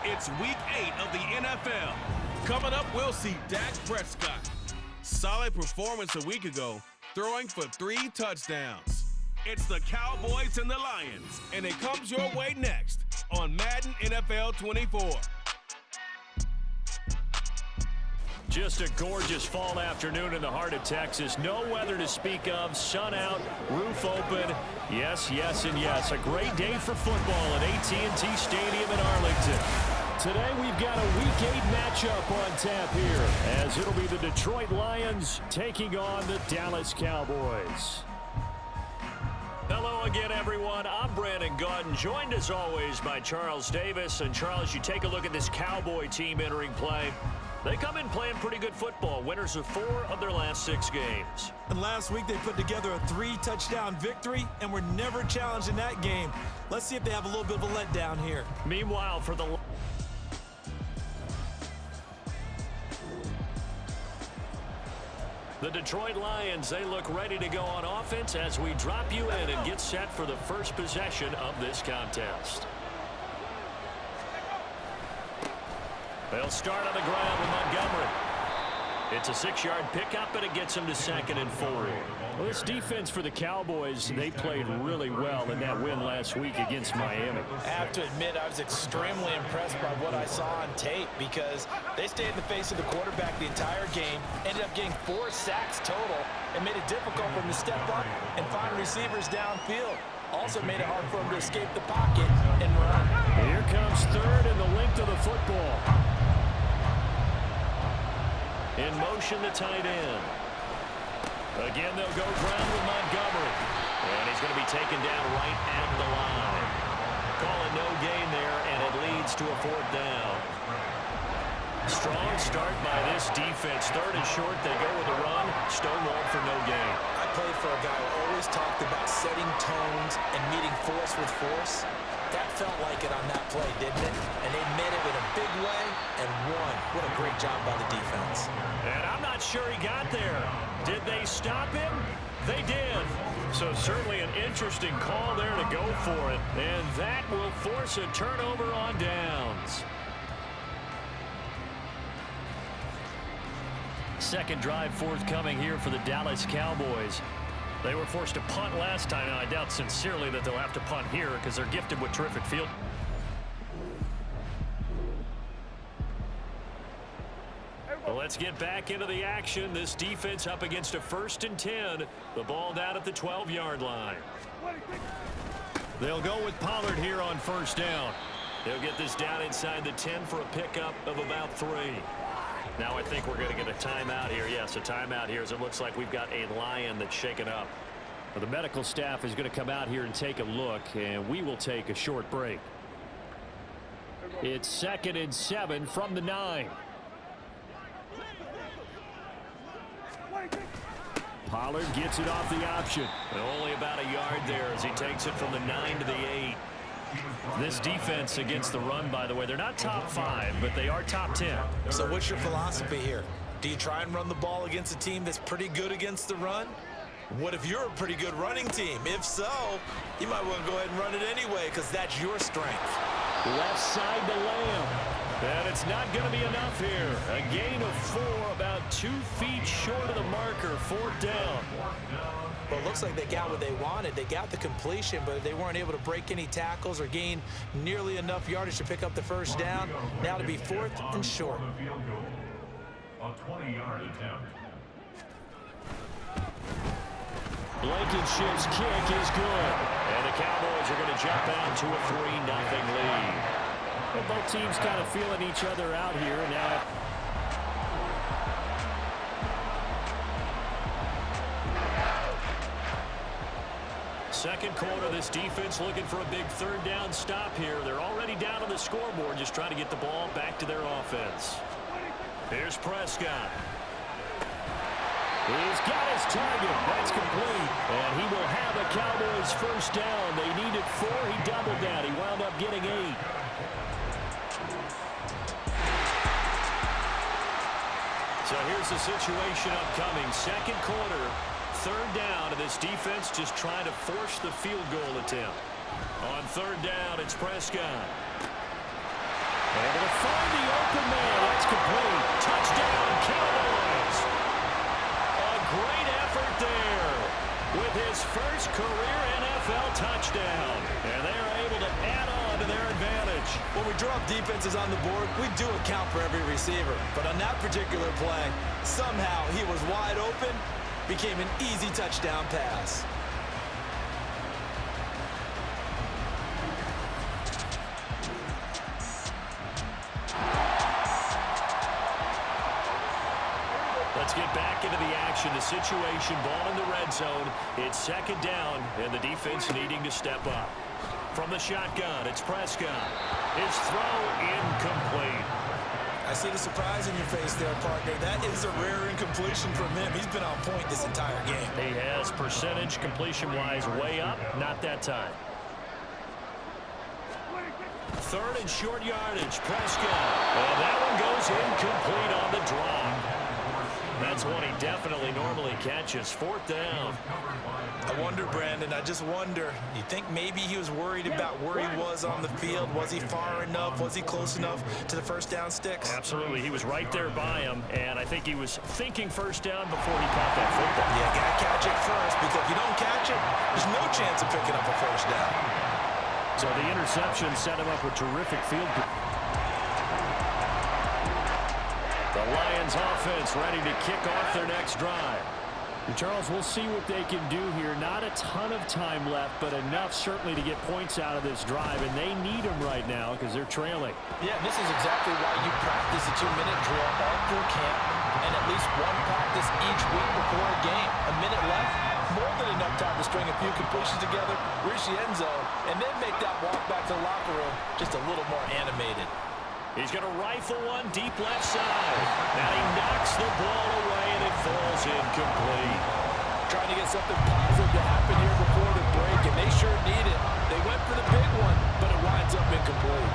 It's Week 8 of the NFL. Coming up, we'll see Dak Prescott. Solid performance a week ago, throwing for 3 touchdowns. It's the Cowboys and the Lions, and it comes your way next on Madden NFL 24. Just a gorgeous fall afternoon in the heart of Texas. No weather to speak of. Sun out, roof open. Yes, yes, and yes. A great day for football at AT&T Stadium in Arlington. Today we've got a Week 8 matchup on tap here, as it'll be the Detroit Lions taking on the Dallas Cowboys. Hello again, everyone. I'm Brandon Gautin, joined as always by Charles Davis. And Charles, you take a look at this Cowboy team entering play. They come in playing pretty good football, winners of 4 of their last 6 games. And last week they put together a 3-touchdown victory and were never challenged in that game. Let's see if they have a little bit of a letdown here. Meanwhile, for the Detroit Lions, they look ready to go on offense as we drop you in and get set for the first possession of this contest. They'll start on the ground with Montgomery. It's a 6-yard pickup, and it gets him to 2nd and 4. Well, this defense for the Cowboys, they played really well in that win last week against Miami. I have to admit, I was extremely impressed by what I saw on tape because they stayed in the face of the quarterback the entire game, ended up getting 4 sacks total, and made it difficult for him to step up and find receivers downfield. Also made it hard for him to escape the pocket and run. Here comes 3rd and the length of the football. In motion, the tight end. Again, they'll go ground with Montgomery. And he's going to be taken down right at the line. Call it no gain there, and it leads to a 4th down. Strong start by this defense. 3rd and short, they go with a run. Stonewalled for no gain. I played for a guy who always talked about setting tones and meeting force with force. That felt like it on that play, didn't it? And they met it in a big way and won. What a great job by the defense. And I'm not sure he got there. Did they stop him? They did. So certainly an interesting call there to go for it. And that will force a turnover on downs. Second drive forthcoming here for the Dallas Cowboys. They were forced to punt last time, and I doubt sincerely that they'll have to punt here because they're gifted with terrific field. Well, let's get back into the action. This defense up against a 1st and 10. The ball down at the 12-yard line. They'll go with Pollard here on 1st down. They'll get this down inside the 10 for a pickup of about 3. Now I think we're going to get a timeout here. Yes, a timeout here as it looks like we've got a Lion that's shaken up. Well, the medical staff is going to come out here and take a look, and we will take a short break. It's 2nd and 7 from the 9. Pollard gets it off the option. And only about a yard there as he takes it from the 9 to the 8. This defense against the run, by the way, they're not top 5, but they are top 10. So what's your philosophy here? Do you try and run the ball against a team that's pretty good against the run? What if you're a pretty good running team? If so, you might want to go ahead and run it anyway because that's your strength. Left side to Lamb. And it's not going to be enough here. A gain of 4, about 2 feet short of the marker, 4th down. Well, it looks like they got what they wanted. They got the completion, but they weren't able to break any tackles or gain nearly enough yardage to pick up the 1st down. Now to be 4th and short. A 20-yard attempt. Blankenship's kick is good. And the Cowboys are going to jump out to a 3-0 lead. Well, both teams kind of feeling each other out here now. Second quarter, this defense looking for a big 3rd down stop here. They're already down on the scoreboard, just trying to get the ball back to their offense. Here's Prescott. He's got his target. That's complete. And he will have a Cowboys 1st down. They needed 4. He doubled that. He wound up getting 8. So here's the situation upcoming. Second quarter, 3rd down, and this defense just trying to force the field goal attempt. On 3rd down, it's Prescott. And find the open man. That's complete. Touchdown, Cowboys. A great effort there with his first career NFL touchdown. And they're able to add on to their advantage. When we draw up defenses on the board, we do account for every receiver. But on that particular play, somehow he was wide open, became an easy touchdown pass. Let's get back into the action. The situation, ball in the red zone. It's second down, and the defense needing to step up. From the shotgun, it's Prescott. His throw incomplete. I see the surprise in your face there, partner. That is a rare incompletion from him. He's been on point this entire game. He has percentage completion-wise way up. Not that time. Third and short yardage, Prescott. And that one goes incomplete on the drop. That's one he definitely normally catches. Fourth down. I wonder, Brandon, I just wonder, you think maybe he was worried about where he was on the field? Was he far enough? Was he close enough to the first down sticks? Absolutely. He was right there by him, and I think he was thinking first down before he caught that football. Yeah, got to catch it first, because if you don't catch it, there's no chance of picking up a first down. So the interception set him up with terrific field. The Lions offense ready to kick off their next drive. And Charles, we'll see what they can do here. Not a ton of time left, but enough certainly to get points out of this drive, and they need them right now because they're trailing. Yeah, this is exactly why you practice a 2-minute drill all through camp and at least one practice each week before a game. A minute left, more than enough time to string a few completions together, reach the end zone, and then make that walk back to the locker room just a little more animated. He's going to rifle one deep left side. Now he knocks the ball away, and it falls incomplete. Trying to get something positive to happen here before the break, and they sure need it. They went for the big one, but it winds up incomplete.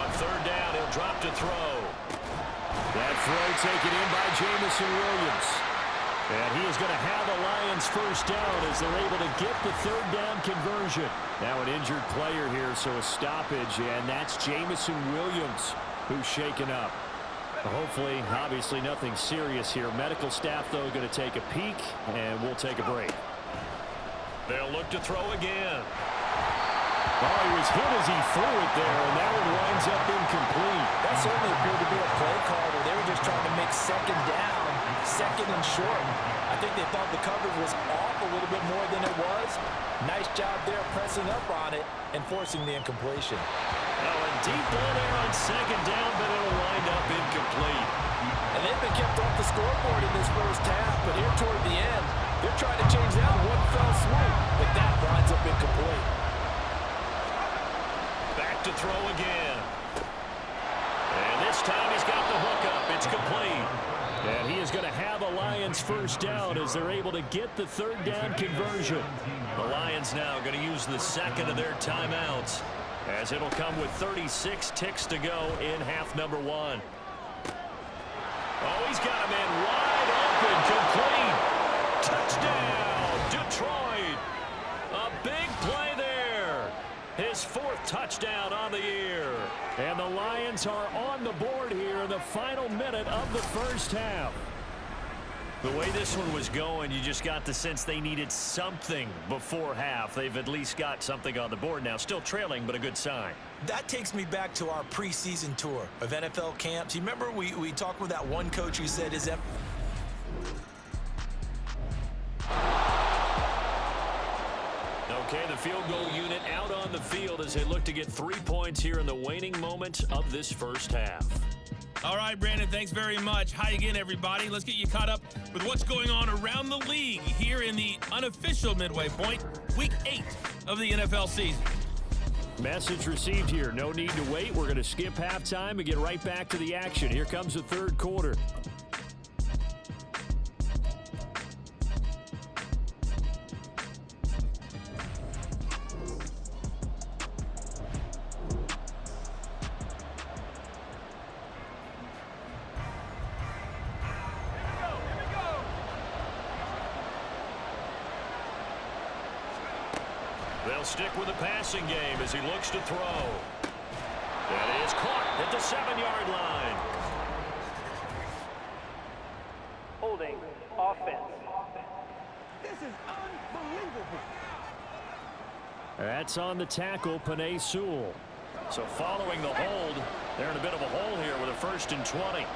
On third down, he'll drop to throw. That throw taken in by Jamison Williams. And he is going to have the Lions first down as they're able to get the third down conversion. Now an injured player here, so a stoppage, and that's Jamison Williams who's shaken up. Hopefully, obviously nothing serious here. Medical staff, though, going to take a peek, and we'll take a break. They'll look to throw again. Oh, he was hit as he threw it there, and that one winds up incomplete. That certainly appeared to be a play call where they were just trying to make second down, second and short. I think they thought the coverage was off a little bit more than it was. Nice job there pressing up on it and forcing the incompletion. Oh, a deep ball there on second down, but it'll wind up incomplete. And they've been kept off the scoreboard in this first half, but here toward the end, they're trying to change that one fell swoop, but that winds up incomplete. Back to throw again. And this time he's got the hook up. It's complete. And he is going to have a Lions first down as they're able to get the third down conversion. The Lions now going to use the second of their timeouts as it'll come with 36 ticks to go in half number one. Oh, he's got him in wide open, complete. Touchdown, Detroit. A big play there. His fourth touchdown on the year. And the Lions are on the board here in the final minute of the first half. The way this one was going, you just got the sense they needed something before half. They've at least got something on the board now. Still trailing, but a good sign. That takes me back to our preseason tour of NFL camps. You remember we talked with that one coach who said his Okay, the field goal unit out on the field as they look to get 3 points here in the waning moments of this first half. All right, Brandon, thanks very much. Hi again, everybody. Let's get you caught up with what's going on around the league here in the unofficial midway point, week 8 of the NFL season. Message received here. No need to wait. We're going to skip halftime and get right back to the action. Here comes the third quarter. They'll stick with the passing game as he looks to throw. That is caught at the 7-yard line. Holding offense. This is unbelievable. That's on the tackle, Maye. So following the hold, they're in a bit of a hole here with a 1st and 20.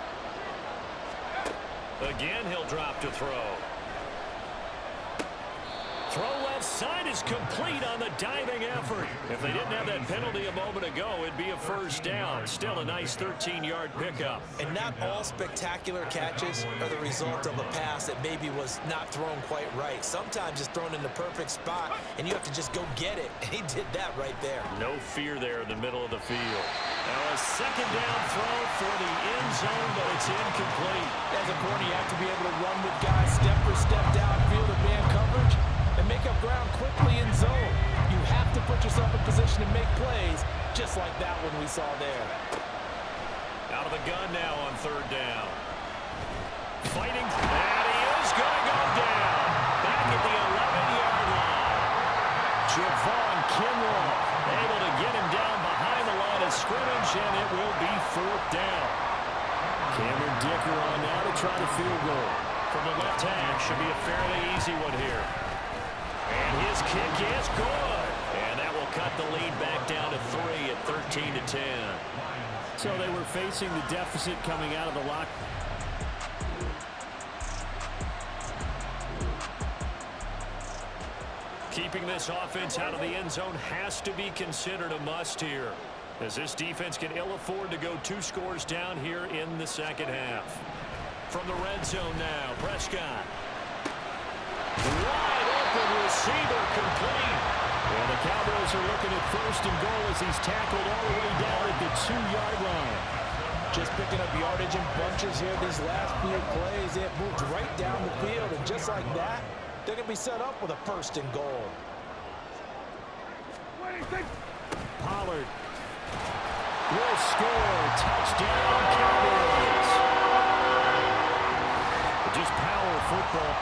Again, he'll drop to throw. Throw left side is complete on the diving effort. If they didn't have that penalty a moment ago, it'd be a 1st down. Still a nice 13-yard pickup. And not all spectacular catches are the result of a pass that maybe was not thrown quite right. Sometimes it's thrown in the perfect spot, and you have to just go get it. And he did that right there. No fear there in the middle of the field. Now a 2nd down throw for the end zone, but it's incomplete. As a corner, you have to be able to run with guys step for step downfield of man coverage and make up ground quickly in zone. You have to put yourself in position to make plays, just like that one we saw there. Out of the gun now on 3rd down. Fighting, and he is going to go down. Back at the 11-yard line. Javon Kinlaw able to get him down behind the line of scrimmage, and it will be 4th down. Cameron Dicker on now to try the field goal. From the left hash, should be a fairly easy one here. And his kick is good. And that will cut the lead back down to 3 at 13-10. So they were facing the deficit coming out of the lock. Keeping this offense out of the end zone has to be considered a must here, as this defense can ill afford to go 2 scores down here in the 2nd half. From the red zone now, Prescott. Wide open receiver complete. And the Cowboys are looking at 1st and goal as he's tackled all the way down at the 2-yard line. Just picking up yardage in bunches here these last few plays. They have moved right down the field, and just like that, they're going to be set up with a 1st and goal. Pollard will score. Touchdown, Cowboys. Just power football.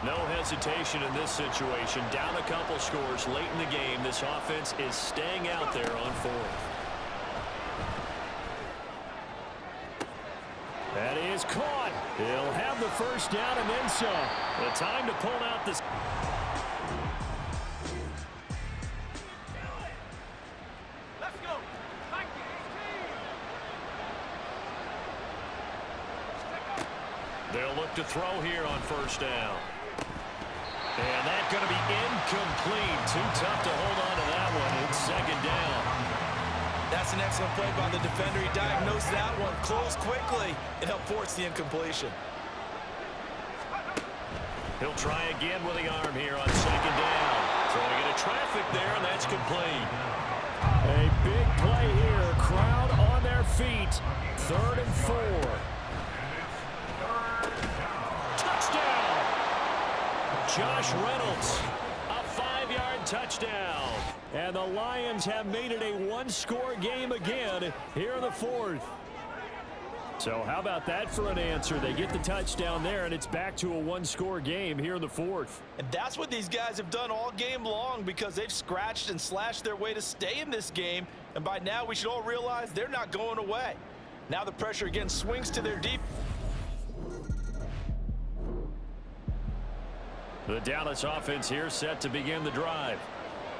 No hesitation in this situation. Down a couple scores late in the game. This offense is staying out there on 4th. That is caught. He'll have the 1st down and then some. The time to pull out this. Let's go. They'll look to throw here on 1st down. And that's going to be incomplete. Too tough to hold on to that one. It's 2nd down. That's an excellent play by the defender. He diagnosed that one, closed quickly, and helped force the incompletion. He'll try again with the arm here on 2nd down. Throwing into traffic there, and that's complete. A big play here. Crowd on their feet. 3rd and 4. Touchdown! Josh Reynolds, a 5-yard touchdown. And the Lions have made it a 1-score game again here in the 4th. So how about that for an answer? They get the touchdown there, and it's back to a 1-score game here in the 4th. And that's what these guys have done all game long, because they've scratched and slashed their way to stay in this game. And by now, we should all realize they're not going away. Now the pressure again swings to their deep. The Dallas offense here set to begin the drive.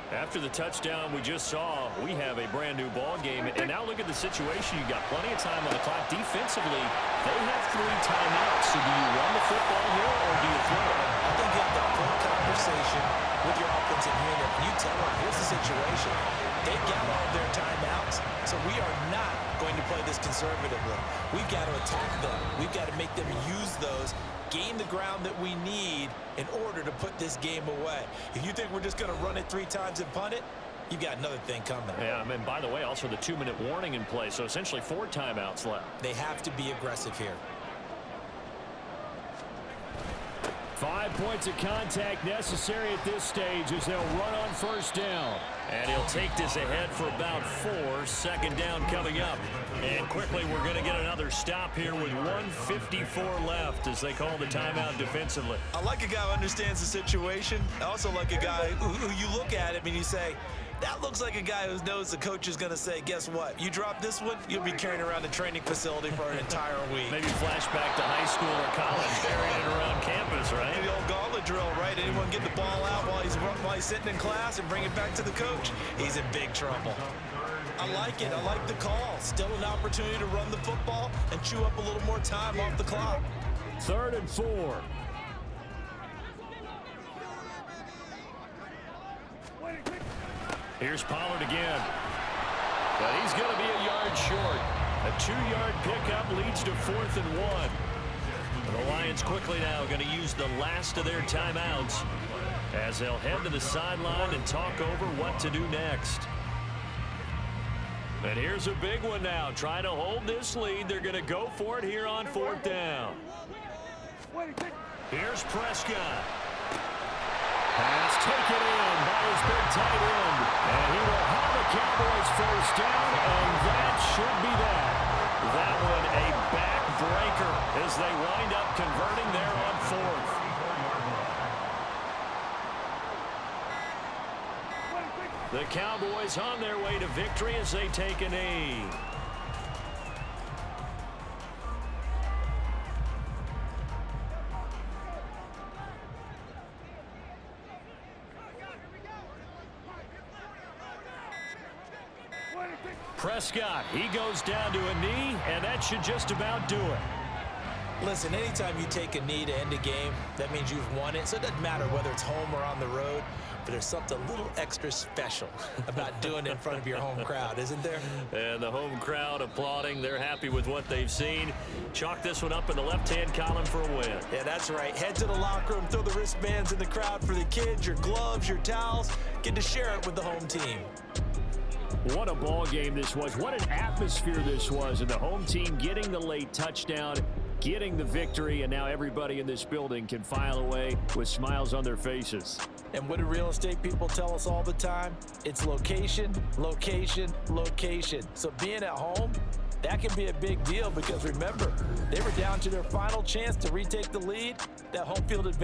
After the touchdown we just saw, we have a brand new ball game. And now look at the situation. You got plenty of time on the clock. Defensively, they have 3 timeouts. So do you run the football here or do you throw it? I think you have to have a full conversation with your offensive unit. You tell them, here's the situation. They've got all of their timeouts, so we are not going to play this conservatively. We've got to attack them. We've got to make them use those, gain the ground that we need in order to put this game away. If you think we're just going to run it 3 times and punt it, you've got another thing coming. Yeah, and by the way, also the 2-minute warning in play, so essentially 4 timeouts left. They have to be aggressive here. 5 points of contact necessary at this stage as they'll run on first down. And he'll take this ahead for about 4. Second down coming up. And quickly we're going to get another stop here with 1:54 left as they call the timeout defensively. I like a guy who understands the situation. I also like a guy who you look at him and you say, that looks like a guy who knows the coach is going to say, guess what? You drop this one, you'll be carrying around the training facility for an entire week. Maybe flashback to high school or college, carrying it around campus, right? The old gauntlet drill, right? Anyone get the ball out while he's sitting in class and bring it back to the coach? He's in big trouble. I like it. I like the call. Still an opportunity to run the football and chew up a little more time off the clock. 3rd and 4. Here's Pollard again. But he's going to be a yard short. A 2-yard pickup leads to 4th and 1. The Lions quickly now going to use the last of their timeouts as they'll head to the sideline and talk over what to do next. And here's a big one now. Trying to hold this lead. They're going to go for it here on 4th down. Here's Prescott. Pass taken in by his big tight end. And he will have the Cowboys first down, and that should be that. That one a backbreaker as they wind up converting there on 4th. The Cowboys on their way to victory as they take a knee. Prescott, he goes down to a knee, and that should just about do it. Listen, anytime you take a knee to end a game, that means you've won it. So it doesn't matter whether it's home or on the road, but there's something a little extra special about doing it in front of your home crowd, isn't there? And the home crowd applauding. They're happy with what they've seen. Chalk this one up in the left-hand column for a win. Yeah, that's right. Head to the locker room, throw the wristbands in the crowd for the kids, your gloves, your towels. Get to share it with the home team. What a ball game this was. What an atmosphere this was. And the home team getting the late touchdown, getting the victory, and now everybody in this building can file away with smiles on their faces. And what do real estate people tell us all the time? It's location, location, location. So being at home, that can be a big deal because remember, they were down to their final chance to retake the lead. That home field advantage